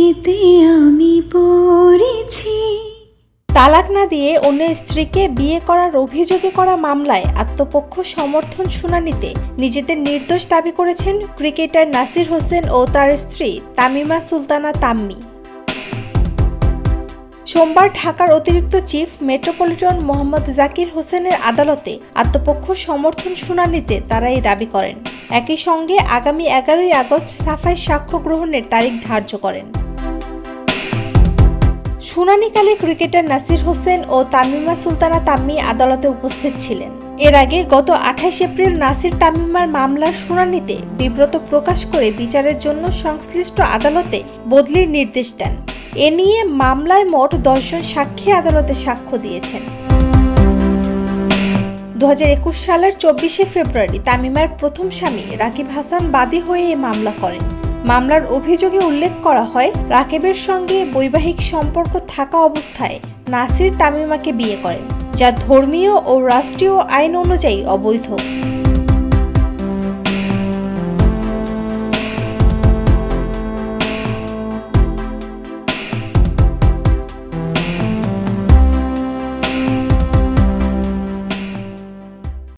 চিঠিতে আমি পড়েছি। তালাক না দিয়ে অন্য স্ত্রীকে বিয়ে করার অভিযোগে করা মামলায় আত্মপক্ষ সমর্থন শুনানিতে নিজেদের নির্দোষ দাবি করেছেন ক্রিকেটার নাসির হোসেন ও তার স্ত্রী তামিমা সুলতানা তাম্মি। সোমবার ঢাকার অতিরিক্ত চিফ মেট্রোপলিটন মোহাম্মদ জাকির হোসেনের আদালতে আত্মপক্ষ সমর্থন শুনানিতে তারা এই দাবি করেন। একই সঙ্গে আগামী 11ই আগস্ট সাফাই সাক্ষ্য গ্রহণের তারিখ ধার্য করেন। শুনানিকালে ক্রিকেটার নাসির হোসেন ও তামিমা সুলতানা তাম্মি আদালতে উপস্থিত ছিলেন। এর আগে গত 28 এপ্রিল নাসির তামিমার মামলার শুনানিতে বিব্রত প্রকাশ করে বিচারের জন্য সংশ্লিষ্ট আদালতে বদলির নির্দেশ দেন। এ নিয়ে মামলায় মোট 10 জন সাক্ষী আদালতে সাক্ষ্য দিয়েছেন। 2021 সালের 24 ফেব্রুয়ারি তামিমার প্রথম স্বামী রাকিব হাসান বাদী হয়ে এই মামলা করেন। মামলার অভিযোগে উল্লেখ করা হয়, রাকিবের সঙ্গে বৈবাহিক সম্পর্ক থাকা অবস্থায় নাসির তামিমাকে বিয়ে করেন, যা ধর্মীয় ও রাষ্ট্রীয় আইন অনুযায়ী অবৈধ।